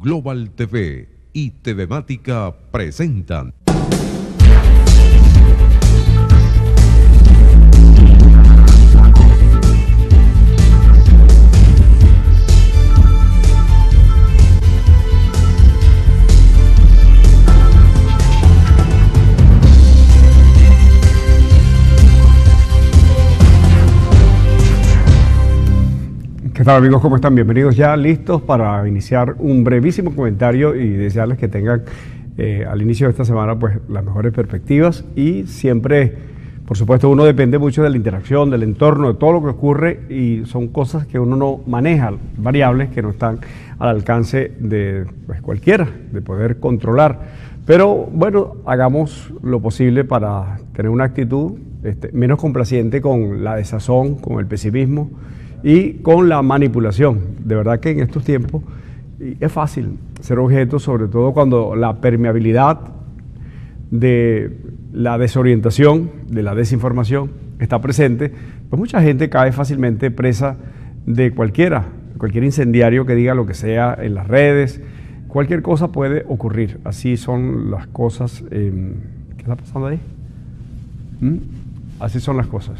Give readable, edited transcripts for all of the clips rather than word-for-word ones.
Global TV y TVmática presentan. ¿Qué tal, amigos? ¿Cómo están? Bienvenidos, ya listos para iniciar un brevísimo comentario y desearles que tengan al inicio de esta semana pues las mejores perspectivas, y siempre, por supuesto, uno depende mucho de la interacción, del entorno, de todo lo que ocurre, y son cosas que uno no maneja, variables que no están al alcance de pues, cualquiera, de poder controlar. Pero bueno, hagamos lo posible para tener una actitud menos complaciente con la desazón, con el pesimismo y con la manipulación. De verdad que en estos tiempos es fácil ser objeto, sobre todo cuando la permeabilidad de la desorientación, de la desinformación está presente, pues mucha gente cae fácilmente presa de cualquier incendiario que diga lo que sea en las redes. Cualquier cosa puede ocurrir. Así son las cosas. ¿Qué está pasando ahí? Así son las cosas.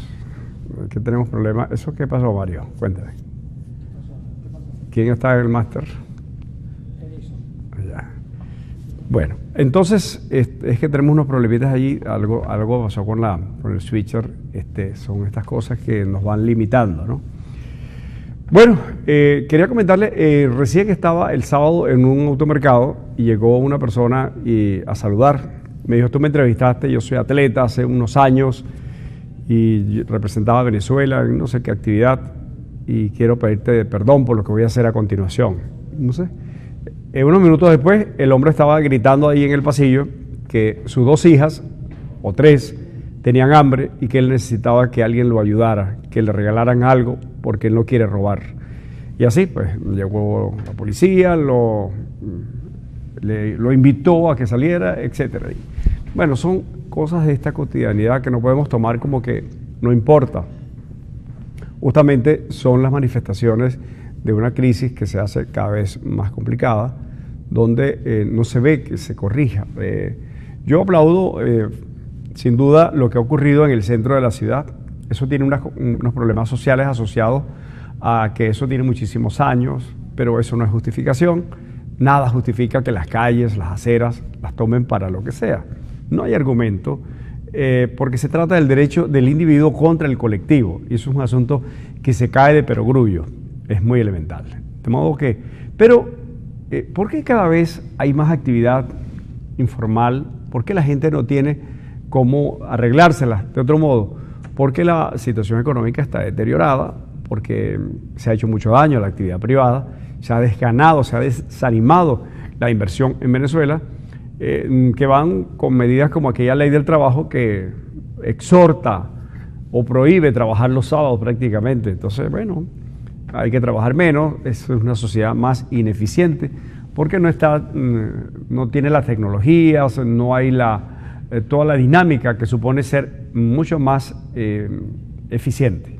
Que tenemos problemas. ¿Eso qué pasó, Mario? Cuéntame. ¿Quién está en el máster? Ya. Bueno, entonces es que tenemos unos problemitas allí. Algo pasó con el switcher. Son estas cosas que nos van limitando, ¿no? Bueno, quería comentarle, recién que estaba el sábado en un automercado y llegó una persona a saludar. Me dijo: tú me entrevistaste, yo soy atleta hace unos años y representaba a Venezuela en no sé qué actividad, y quiero pedirte perdón por lo que voy a hacer a continuación. No sé. Unos minutos después, el hombre estaba gritando ahí en el pasillo que sus 2 hijas, o 3, tenían hambre y que él necesitaba que alguien lo ayudara, que le regalaran algo porque él no quiere robar. Y así, pues, llegó la policía, lo invitó a que saliera, etc. Bueno, son cosas de esta cotidianidad que no podemos tomar como que no importa. Justamente son las manifestaciones de una crisis que se hace cada vez más complicada, donde no se ve que se corrija. Yo aplaudo sin duda lo que ha ocurrido en el centro de la ciudad. Eso tiene unos problemas sociales asociados a que eso tiene muchísimos años, pero eso no es justificación. Nada justifica que las calles, las aceras, las tomen para lo que sea. No hay argumento, porque se trata del derecho del individuo contra el colectivo, y eso es un asunto que se cae de perogrullo, es muy elemental. De modo que, pero, ¿por qué cada vez hay más actividad informal? ¿Por qué la gente no tiene cómo arreglársela de otro modo? Porque la situación económica está deteriorada, porque se ha hecho mucho daño a la actividad privada, se ha desganado, se ha desanimado la inversión en Venezuela, que van con medidas como aquella ley del trabajo que exhorta o prohíbe trabajar los sábados prácticamente. Entonces, bueno, hay que trabajar menos, es una sociedad más ineficiente porque no tiene las tecnologías, no hay toda la dinámica que supone ser mucho más eficiente.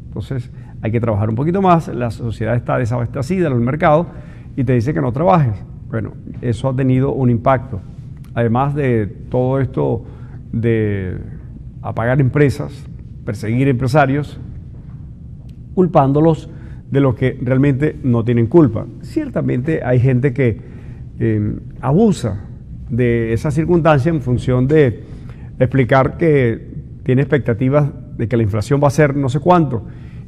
Entonces, hay que trabajar un poquito más, la sociedad está desabastecida en el mercado y te dice que no trabajes. Bueno, eso ha tenido un impacto. Además de todo esto de apagar empresas, perseguir empresarios, culpándolos de lo que realmente no tienen culpa. Ciertamente hay gente que abusa de esa circunstancia en función de explicar que tiene expectativas de que la inflación va a ser no sé cuánto,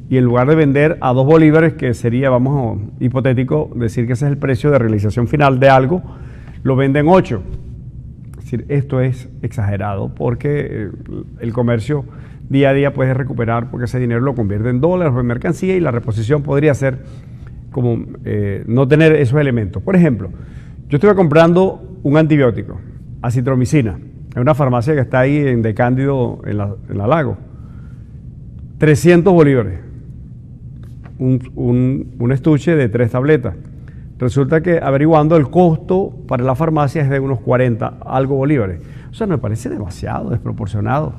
y en lugar de vender a 2 bolívares, que sería, vamos, hipotético, decir que ese es el precio de realización final de algo, lo venden 8. Es decir, esto es exagerado, porque el comercio día a día puede recuperar, porque ese dinero lo convierte en dólares o en mercancía, y la reposición podría ser como no tener esos elementos. Por ejemplo, yo estuve comprando un antibiótico, acitromicina, en una farmacia que está ahí en De Cándido, en la Lago. 300 bolívares. Un estuche de 3 tabletas. Resulta que averiguando el costo para la farmacia es de unos 40 algo bolívares. O sea, me parece demasiado, desproporcionado.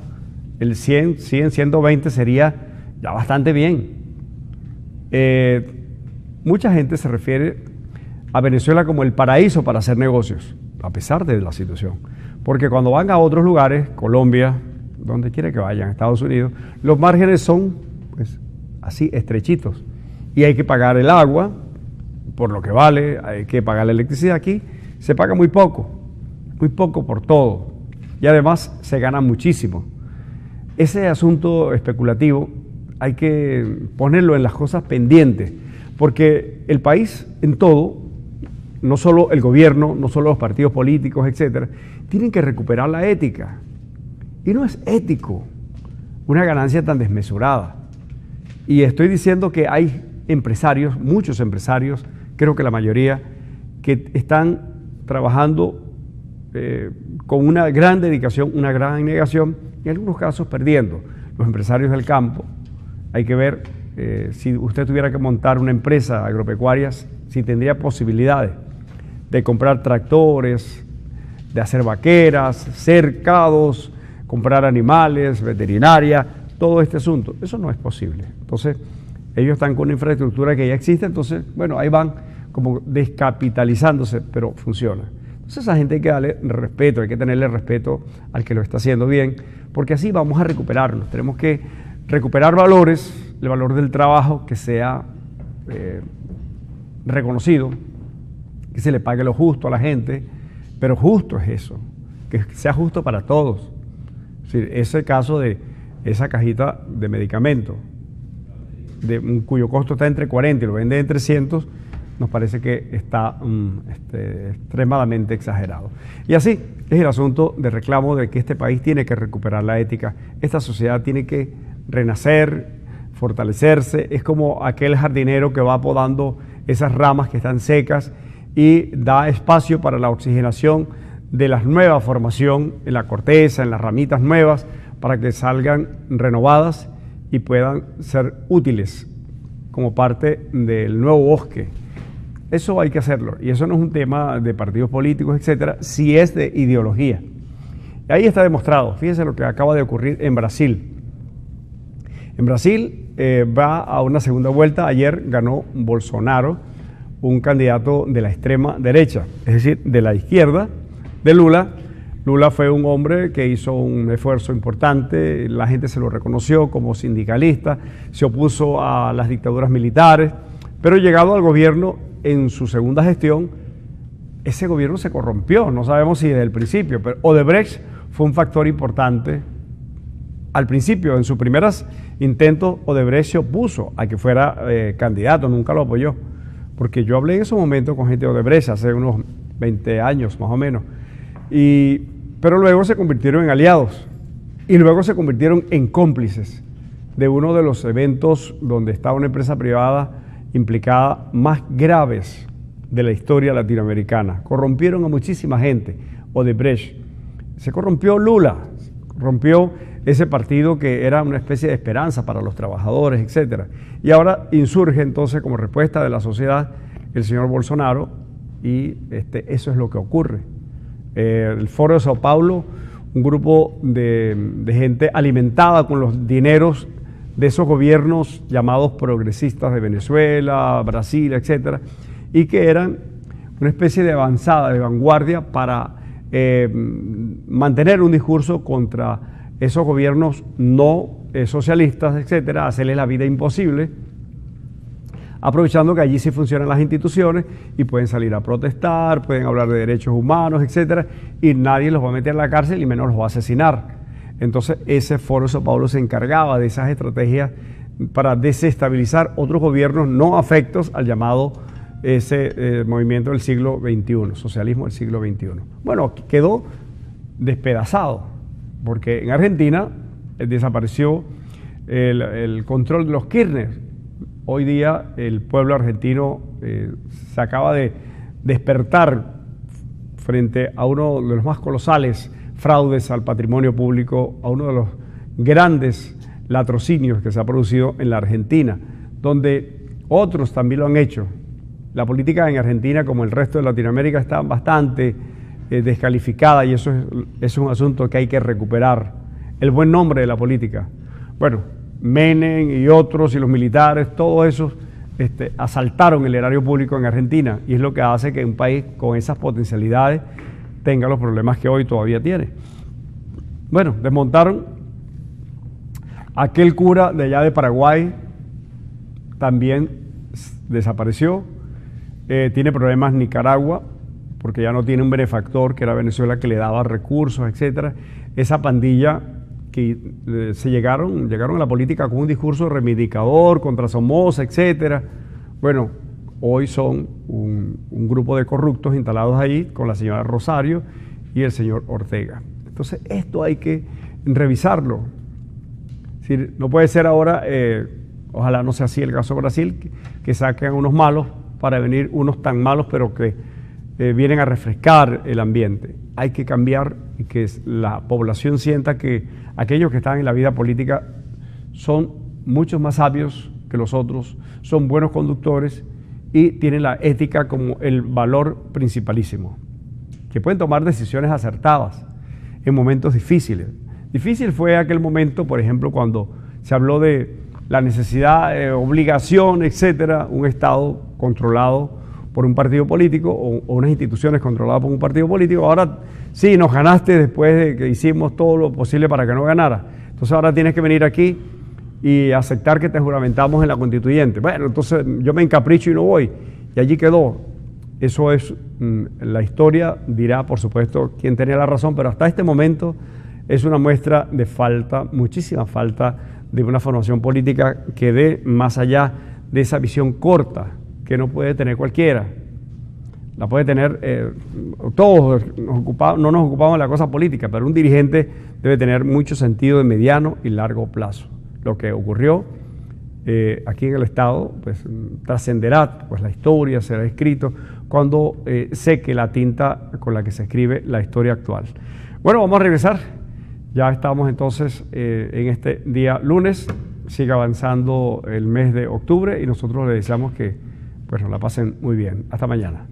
El 120 sería ya bastante bien. Mucha gente se refiere a Venezuela como el paraíso para hacer negocios, a pesar de la situación. Porque cuando van a otros lugares, Colombia, donde quiera que vayan, Estados Unidos, los márgenes son pues, así estrechitos. Y hay que pagar el agua por lo que vale, hay que pagar la electricidad. Aquí se paga muy poco por todo. Y además se gana muchísimo. Ese asunto especulativo hay que ponerlo en las cosas pendientes, porque el país en todo, no solo el gobierno, no solo los partidos políticos, etcétera, tienen que recuperar la ética. Y no es ético una ganancia tan desmesurada. Y estoy diciendo que hay empresarios, muchos empresarios, creo que la mayoría, que están trabajando con una gran dedicación, una gran abnegación, y en algunos casos perdiendo. Los empresarios del campo, hay que ver si usted tuviera que montar una empresa agropecuaria, si tendría posibilidades de comprar tractores, de hacer vaqueras, cercados, comprar animales, veterinaria, todo este asunto. Eso no es posible. Entonces, ellos están con una infraestructura que ya existe, entonces, bueno, ahí van como descapitalizándose, pero funciona. Entonces, a esa gente hay que darle respeto, hay que tenerle respeto al que lo está haciendo bien, porque así vamos a recuperarnos. Tenemos que recuperar valores, el valor del trabajo que sea reconocido, que se le pague lo justo a la gente, pero justo es eso, que sea justo para todos. Es decir, ese caso de esa cajita de medicamento, cuyo costo está entre 40 y lo vende en 300, nos parece que está extremadamente exagerado. Y así es el asunto de reclamo de que este país tiene que recuperar la ética, esta sociedad tiene que renacer, fortalecerse. Es como aquel jardinero que va podando esas ramas que están secas y da espacio para la oxigenación de la nueva formación en la corteza, en las ramitas nuevas, para que salgan renovadas y puedan ser útiles como parte del nuevo bosque. Eso hay que hacerlo, y eso no es un tema de partidos políticos, etcétera, si es de ideología. Y ahí está demostrado. Fíjense lo que acaba de ocurrir en Brasil. En Brasil va a una segunda vuelta. Ayer ganó Bolsonaro, un candidato de la extrema derecha, es decir, de la izquierda de Lula. Lula fue un hombre que hizo un esfuerzo importante, la gente se lo reconoció como sindicalista, se opuso a las dictaduras militares, pero llegado al gobierno en su segunda gestión, ese gobierno se corrompió, no sabemos si desde el principio, pero Odebrecht fue un factor importante. Al principio, en sus primeros intentos, Odebrecht se opuso a que fuera candidato, nunca lo apoyó, porque yo hablé en ese momento con gente de Odebrecht, hace unos 20 años más o menos, pero luego se convirtieron en aliados y luego se convirtieron en cómplices de uno de los eventos donde estaba una empresa privada implicada más graves de la historia latinoamericana. Corrompieron a muchísima gente. Odebrecht. Se corrompió Lula, rompió ese partido que era una especie de esperanza para los trabajadores, etc. Y ahora insurge entonces como respuesta de la sociedad el señor Bolsonaro y eso es lo que ocurre. El Foro de Sao Paulo, un grupo de gente alimentada con los dineros de esos gobiernos llamados progresistas de Venezuela, Brasil, etcétera, y que eran una especie de avanzada, de vanguardia para mantener un discurso contra esos gobiernos no socialistas, etcétera, hacerles la vida imposible, aprovechando que allí sí funcionan las instituciones y pueden salir a protestar, pueden hablar de derechos humanos, etcétera, y nadie los va a meter a la cárcel y menos los va a asesinar. Entonces, ese Foro de Sao Paulo se encargaba de esas estrategias para desestabilizar otros gobiernos no afectos al llamado movimiento del siglo XXI, socialismo del siglo XXI. Bueno, quedó despedazado, porque en Argentina desapareció el control de los Kirchner. Hoy día el pueblo argentino se acaba de despertar frente a uno de los más colosales fraudes al patrimonio público, a uno de los grandes latrocinios que se ha producido en la Argentina, donde otros también lo han hecho. La política en Argentina, como el resto de Latinoamérica, está bastante descalificada y eso es un asunto que hay que recuperar, el buen nombre de la política. Bueno, Menem y otros y los militares, todos esos asaltaron el erario público en Argentina, y es lo que hace que un país con esas potencialidades tenga los problemas que hoy todavía tiene. Bueno, desmontaron aquel cura de allá de Paraguay, también desapareció. Tiene problemas Nicaragua, porque ya no tiene un benefactor, que era Venezuela, que le daba recursos, etc. Esa pandilla que llegaron a la política con un discurso reivindicador contra Somoza, etc. Bueno, hoy son un grupo de corruptos instalados ahí con la señora Rosario y el señor Ortega. Entonces, esto hay que revisarlo. Es decir, no puede ser ahora, ojalá no sea así el caso de Brasil, que saquen a unos malos para venir unos tan malos, pero que vienen a refrescar el ambiente. Hay que cambiar y que la población sienta que aquellos que están en la vida política son muchos más sabios que los otros, son buenos conductores y tienen la ética como el valor principalísimo, que pueden tomar decisiones acertadas en momentos difíciles. Difícil fue aquel momento, por ejemplo, cuando se habló de la necesidad, obligación, etcétera, un Estado controlado por un partido político o unas instituciones controladas por un partido político. Ahora sí, nos ganaste después de que hicimos todo lo posible para que no ganara. Entonces ahora tienes que venir aquí y aceptar que te juramentamos en la constituyente. Bueno, entonces yo me encapricho y no voy. Y allí quedó. Eso es, la historia dirá, por supuesto, quién tenía la razón, pero hasta este momento es una muestra de falta, muchísima falta de una formación política que dé más allá de esa visión corta que no puede tener cualquiera. La puede tener, todos no nos ocupamos de la cosa política, pero un dirigente debe tener mucho sentido de mediano y largo plazo. Lo que ocurrió aquí en el Estado, pues trascenderá, pues la historia será escrito cuando seque la tinta con la que se escribe la historia actual. Bueno, vamos a regresar. Ya estamos entonces en este día lunes. Sigue avanzando el mes de octubre y nosotros les deseamos que pues, nos la pasen muy bien. Hasta mañana.